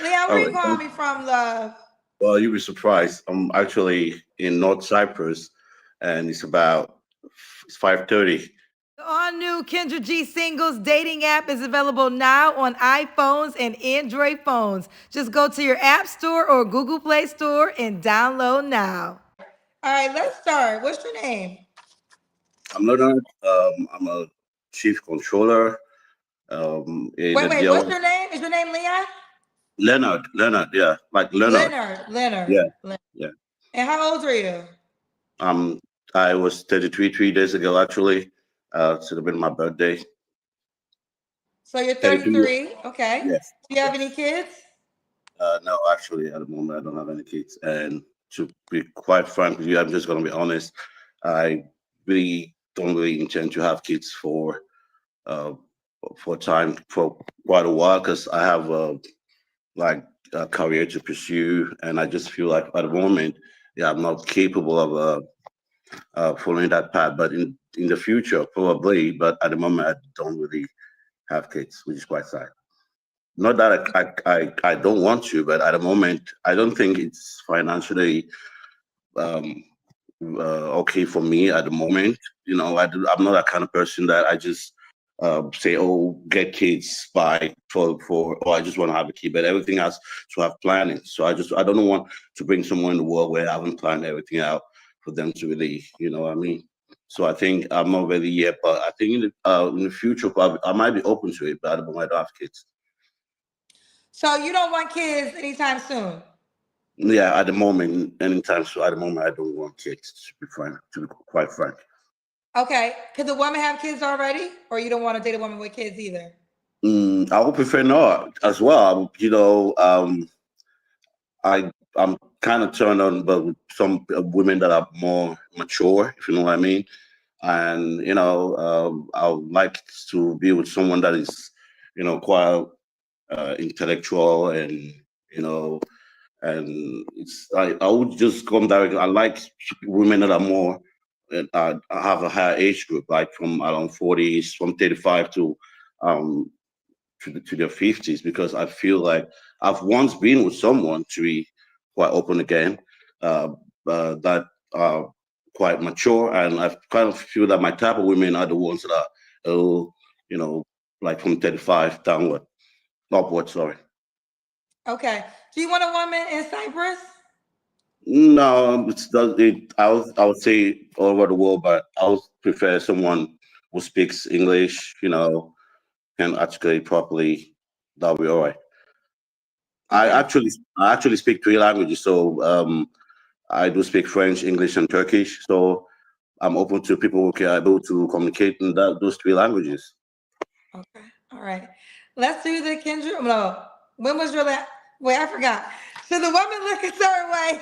Leon, All where you right. calling me from, love? Well, you'll be surprised. I'm actually in North Cyprus, and it's about 5:30. The all new Kendra G Singles dating app is available now on iPhones and Android phones. Just go to your App Store or Google Play Store and download now. All right, let's start. What's your name? I'm Leonard. I'm a chief controller in Wait, a wait. deal. What's your name? Is your name Leon? Leonard, yeah, like Leonard. Leonard. Leonard. Yeah, Leonard. yeah. And how old are you? Um, I was 33 3 days ago, actually. Should have been my birthday. So you're 33. 33. Okay. Yes, Do you have any yes. kids? No, actually, at the moment, I don't have any kids. And to be quite frank with you, I'm just going to be honest. I really don't really intend to have kids uh, for time for quite a while because I have like a career to pursue, and I just feel like at the moment, yeah, I'm not capable of following that path. But in the future, probably. But at the moment, I don't really have kids, which is quite sad. Not that I don't want to, but at the moment, I don't think it's financially um, okay for me at the moment. I'm not that kind of person that I just say, "Oh, get kids by for," or I just want to have a kid. But everything has to have planning. So I don't want to bring someone in the world where I haven't planned everything out for them to really, you know what I mean. So I think I'm not ready yet, but I think in the future, probably, I might be open to it. But at the moment, I don't have kids. So you don't want kids anytime soon? Yeah, at the moment, anytime. So at the moment, I don't want kids. To be quite frank. Okay. Could the woman have kids already? Or you don't want to date a woman with kids either? I would prefer not as well. I'm kind of turned on, but with some women that are more mature, if you know what I mean. And I would like to be with someone that is, quite intellectual, and you know, and I would just come direct. I like women that are more have a higher age group, like from around 40s, from 35 um to their 50s, because I feel like I've once been with someone, to be quite open again, uh, that are quite mature, and I kind of feel that my type of women are the ones that are, oh, you know, like from 35 downward, upward. Sorry. Okay. Do you want a woman in Cyprus? No, I would say all over the world, but I would prefer someone who speaks English, can articulate properly. That'll be all right. I Okay. actually I actually speak three languages, so I do speak French, English, and Turkish. So I'm open to people who are able to communicate in those three languages. Okay. All right. Let's do the Kendra. No. When was your last? Wait, I forgot. Should the woman look a certain way?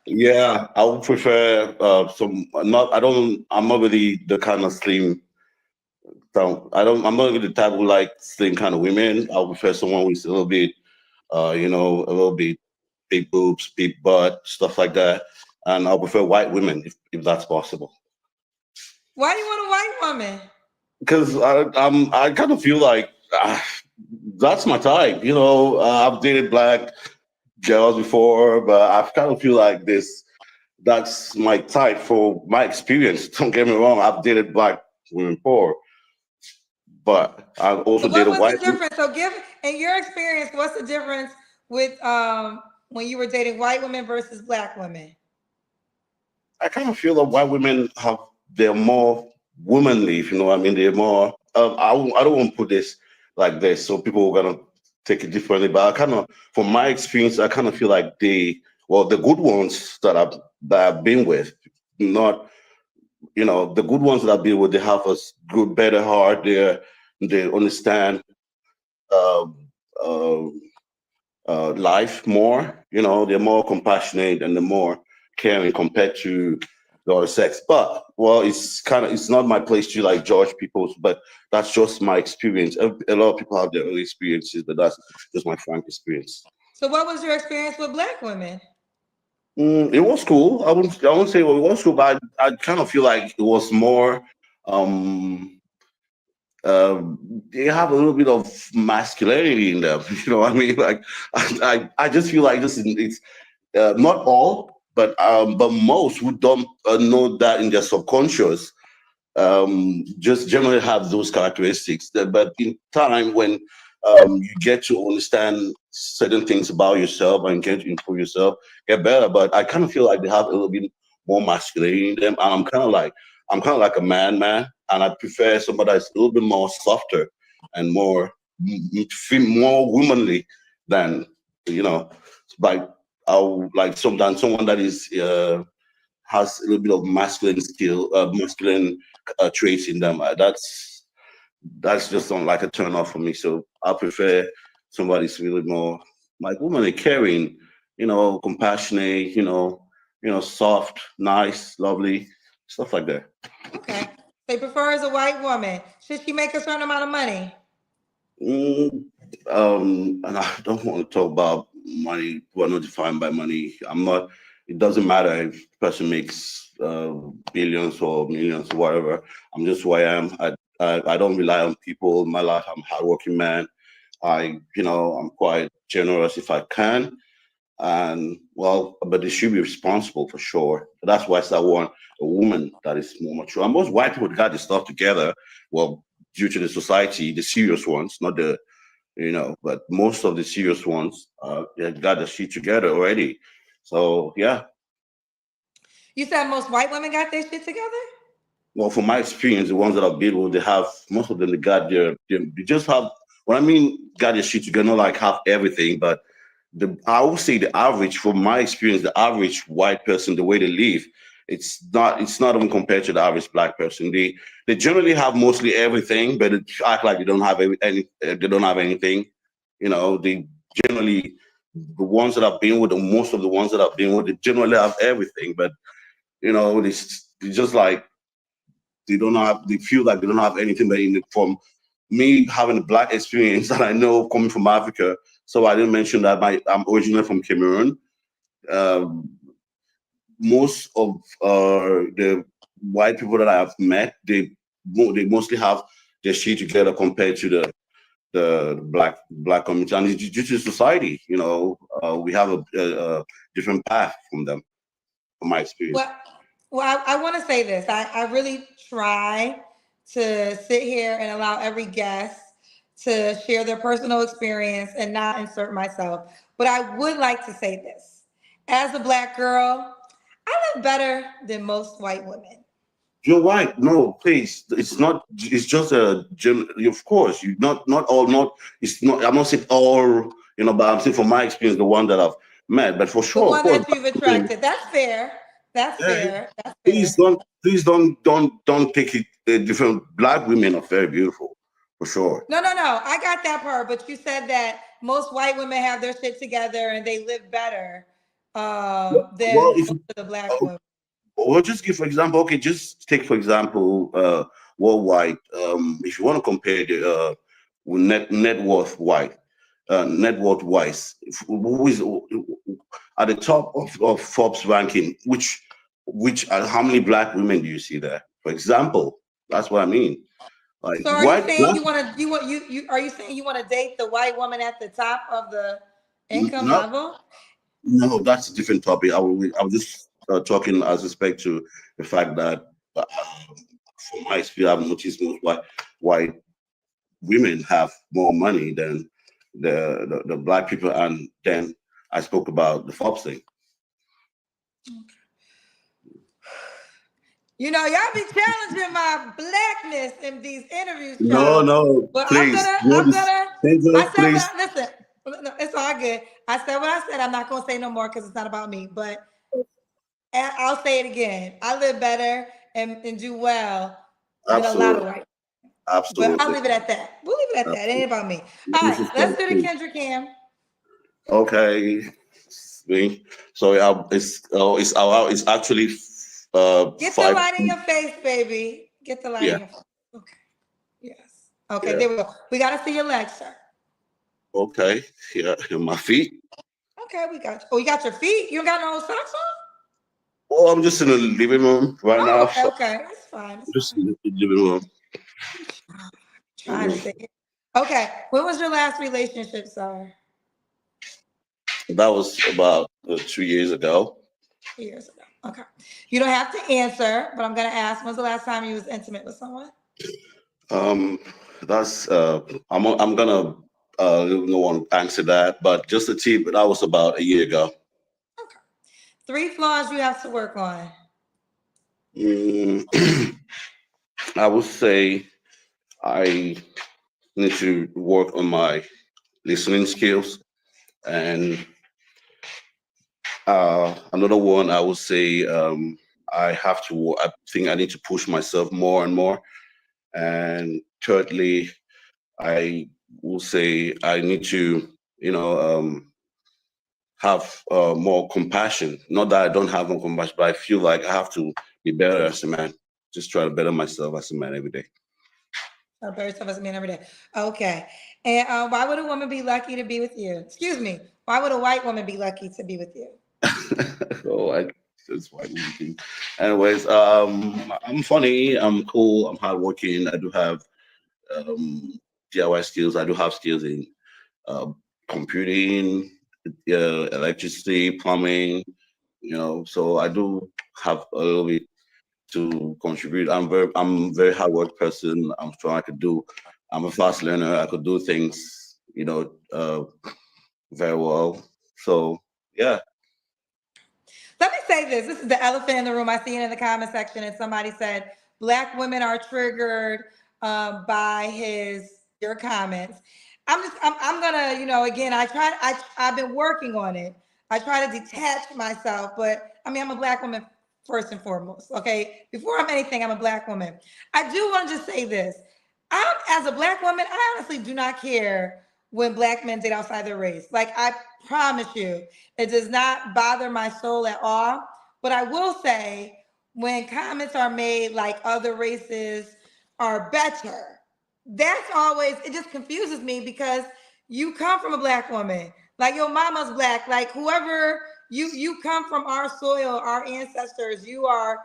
Yeah, I would prefer some. Not. I don't. I'm not really the kind of slim. So I'm not really the type who like slim kind of women. I would prefer someone who's a little bit, a little bit big boobs, big butt, stuff like that. And I prefer white women if that's possible. Why do you want a white woman? Because I kind of feel like that's my type. I've dated black girls before, but I kind of feel like this. That's my type for my experience. Don't get me wrong. I've dated black women before, but I've also So what dated was the white women. difference? So give in your experience, what's the difference with when you were dating white women versus black women? I kind of feel that white women they're more womanly, if you know what I mean. They're more. I don't want to put this like this, so people are gonna take it differently. But I kind of, from my experience, I kind of feel like the good ones that I've been with, not the good ones that I've been with, they have a good, better heart. They understand uh, uh, life more. They're more compassionate and they're more caring compared to the other sex. But well, it's not my place to like judge people, but that's just my experience. A lot of people have their own experiences, but that's just my frank experience. So what was your experience with black women? It was cool. I wouldn't say, well, it was cool, but I kind of feel like it was more. Um, they have a little bit of masculinity in them. You know what I mean? Like, I just feel like this is it's not all, but most who don't know that in their subconscious just generally have those characteristics. But in time, when you get to understand certain things about yourself and get to improve yourself, get better. But I kind of feel like they have a little bit more masculinity in them, and I'm kind of like a man, and I prefer somebody that's a little bit more softer and feel more womanly than you know, like I'll like sometimes someone that is has a little bit of masculine masculine traits in them. That's just not like a turn off for me. So I prefer somebody who's really more like womanly, caring, compassionate, soft, nice, lovely, stuff like that. Okay. They prefer as a white woman. Should she make a certain amount of money? Mm, and I don't want to talk about money. We're not defined by money. I'm not. It doesn't matter if the person makes billions or millions or whatever. I'm just who I am. I don't rely on people in my life. I'm a hardworking man. I'm quite generous if I can, and well, but they should be responsible for sure. That's why I want a woman that is more mature. And most white people got this stuff together. Well, due to the society, the serious ones, not the but most of the serious ones they got the shit together already. So yeah. You said most white women got their shit together? Well, from my experience, the ones that I've been with, they have most of them. They got they just have. What I mean, got their shit together, not like have everything, but I would say the average, from my experience, the average white person, the way they live, it's not even compared to the average black person. They generally have mostly everything, but they act like they don't have they don't have anything. They generally the ones that I've been with, or most of the ones that I've been with, they generally have everything, but they just like they feel like they don't have anything. But from me having a black experience that I know coming from Africa, so I didn't mention that I'm originally from Cameroon. Um, Most of the white people that I have met, they mostly have their shit together compared to the black community, and it's due to society. We have a different path from them, from my experience. Well, I want to say this. I really try to sit here and allow every guest to share their personal experience and not insert myself. But I would like to say this. As a black girl, I live better than most white women. You're right. No, please. It's not. It's just a. Of course, you not all. Not. It's not. I'm not saying all. But I'm saying from my experience, the one that I've met. But for The sure, of one course. that you've attracted. That's fair. That's Yeah, fair. That's please fair. don't take it. Different black women are very beautiful, for sure. No. I got that part, but you said that most white women have their shit together and they live better Well, than if most of the black women. Well, just give for example. Okay, just take for example, worldwide. If you want to compare the with net worth wise, who is at the top of Forbes ranking? Which how many black women do you see there? For example, that's what I mean. Like So are you white saying black. you want to you are you saying you want to date the white woman at the top of the income No, level? no, that's a different topic. I was just talking as respect to the fact that from my experience, I've noticed most white women have more money than the black people. And then I spoke about the Forbes thing. Y'all be challenging my blackness in these interviews, No, child. no, But please, no, this, I said please. listen, no, it's all good. I said what I said. I'm not gonna say no more because it's not about me. But I'll say it again. I live better and do well than a lot of Absolutely, white. But I'll absolutely, leave it at that. We'll leave it at that. It ain't absolutely. about me. All This right, is let's fun, do the please. Kendra Cam. Okay, me. So it's actually Get the five. light in your face, baby. Get the light in Yeah, your face. Okay. Yes. Okay, yeah. there we go. We got to see your legs, sir. Okay, yeah, my feet. Okay, we got you. Oh, you got your feet? You don't got no socks on? Oh, I'm just in the living room right Oh, now. okay, So okay. That's fine. I'm That's just fine. in the living room. Trying to think. Okay. When was your last relationship, sir? That was about 2 years ago. 2 years ago. Okay. You don't have to answer, but I'm gonna ask. When's the last time you was intimate with someone? Um, that's I'm gonna no one answer that, but just a tip. That was about a year ago. Okay. 3 flaws you have to work on. Mm, I would say I need to work on my listening skills, and another one I would say I have to. I think I need to push myself more and more. And thirdly, I will say I need to, you know, have more compassion. Not that I don't have more compassion, but I feel like I have to be better as a man. Just try to better myself as a man every day. Or better yourself as a man every day. Okay. And why would a woman be lucky to be with you? Excuse me. Why would a white woman be lucky to be with you? Oh, that's why we think. Anyways, I'm funny. I'm cool. I'm hardworking. I do have um, DIY skills. I do have skills in uh, computing, electricity, plumbing. So I do have a little bit to contribute. I'm very hard work person. I'm strong. I could do. I'm a fast learner. I could do things, very well. So yeah. Let me say this. This is the elephant in the room. I see it in the comment section, and somebody said black women are triggered by your comments. I'm gonna, again, I've been working on it. I try to detach myself, but I mean, I'm a black woman first and foremost. Okay, before I'm anything, I'm a black woman. I do want to just say this. As a black woman, I honestly do not care when black men date outside their race. Like, I promise you, it does not bother my soul at all. But I will say, when comments are made like other races are better, that's always, it just confuses me because you come from a black woman. Like, your mama's black. Like, whoever you come from, our soil, our ancestors, you are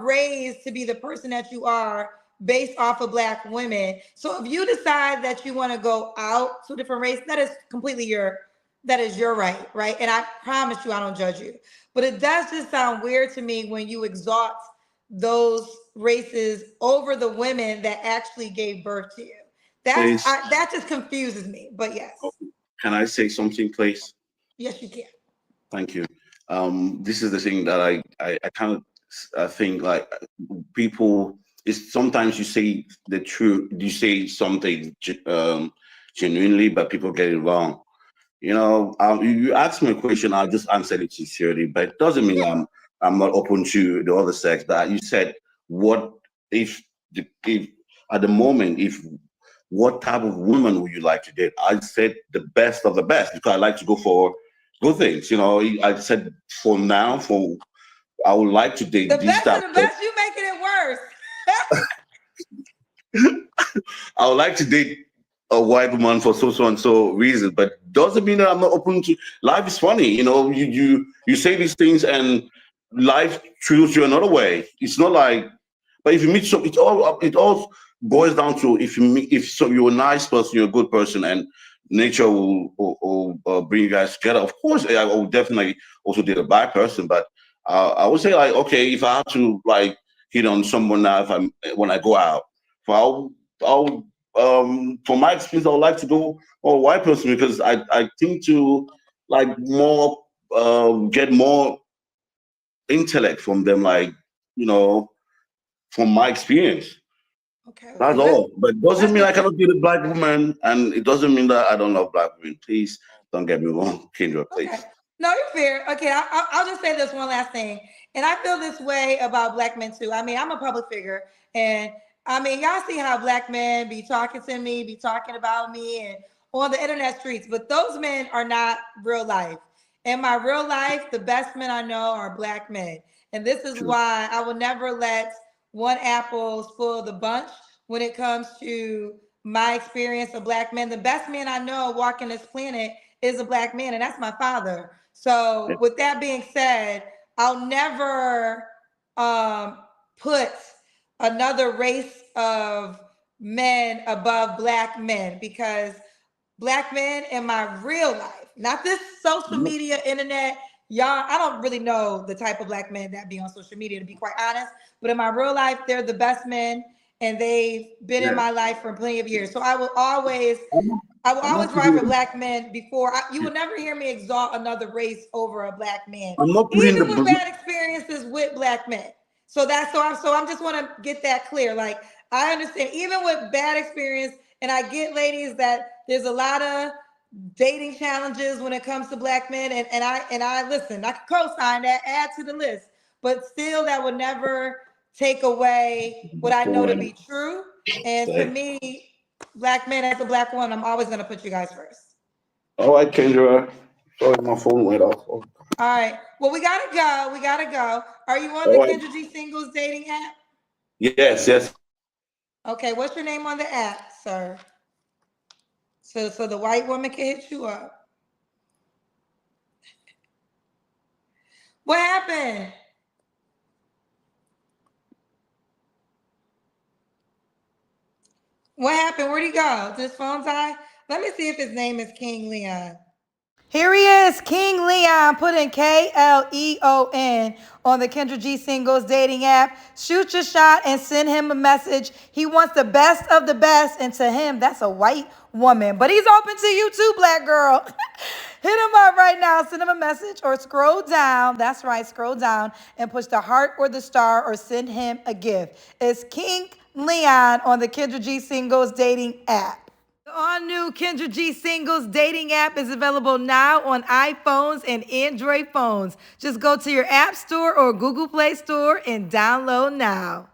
raised to be the person that you are based off of black women. So if you decide that you want to go out to a different race, that is your right, right? And I promise you, I don't judge you. But it does just sound weird to me when you exalt those races over the women that actually gave birth to you. Please, That just confuses me. But oh, yes, can I say something, please? yes, you can. Thank you. This is the thing that I kind of I think like people is sometimes you say the truth, you say something genuinely, but people get it wrong. You asked me a question, I just answered it sincerely, but it doesn't mean I'm not open to the other sex. But you said, what if at the moment, if what type of woman would you like to date? I said the best of the best because I like to go for good things. I said for now, for I would like to The date these best type of the of. best, you making it worse. I would like to date a white woman for so and so reason, but doesn't mean that I'm not open to. Life is funny, you say these things and life treats you another way. It's not like, but if you meet some, it all boils down to if you meet if so you're a nice person, you're a good person, and nature will bring you guys together. Of course, I will definitely also date a black person, but I would say like okay, if I have to like hit on someone now, if I'm when I go out. Well, from my experience, I would like to go a white person because I think to like more get more intellect from them, like you know, from my experience. Okay, That's well, all. But it doesn't let's mean I just cannot be a black woman, and it doesn't mean that I don't love black women. Please don't get me wrong, Kendra. Okay. Please. No, you're fair. Okay, I'll just say this one last thing. And I feel this way about black men too. I mean, I'm a public figure. And I mean, y'all see how black men be talking to me, be talking about me and on the internet streets. But those men are not real life. In my real life, the best men I know are black men. And this is True. why I will never let one apple spoil the bunch when it comes to my experience of black men. The best man I know walking this planet is a black man, and that's my father. So, Yeah. with that being said, I'll never put another race of men above black men because black men in my real life, not this social media, internet, y'all, I don't really know the type of black men that be on social media, to be quite honest. But in my real life, they're the best men, and they've been in Yeah. my life for plenty of years. So I will always I'm not ride for putting black men before. You will never hear me exalt another race over a black man, I'm not putting even the with bad experiences with black men. So I'm just want to get that clear. Like I understand, even with bad experience, and I get, ladies, that there's a lot of dating challenges when it comes to black men, and I listen. I can co-sign that, add to the list, but still, that would never take away what I know to be true. And for me, black men, as a black woman, I'm always gonna put you guys first. All right, Kendra. Sorry, my phone went off. All right. Well, we gotta go. We gotta go. Are you on the All right. Kendra G Singles dating app? Yes, yes. Okay. What's your name on the app, sir? So the white woman can hit you up. What happened? What happened? Where'd he go? Did his phone die? Let me see if his name is King Leon. Here he is, King Leon. Put in KLEON on the Kendra G Singles dating app. Shoot your shot and send him a message. He wants the best of the best, and to him, that's a white woman. But he's open to you too, black girl. Hit him up right now. Send him a message or scroll down. That's right, scroll down and push the heart or the star or send him a gift. It's King Leon on the Kendra G Singles dating app. The all-new Kendra G Singles dating app is available now on iPhones and Android phones. Just go to your App Store or Google Play Store and download now.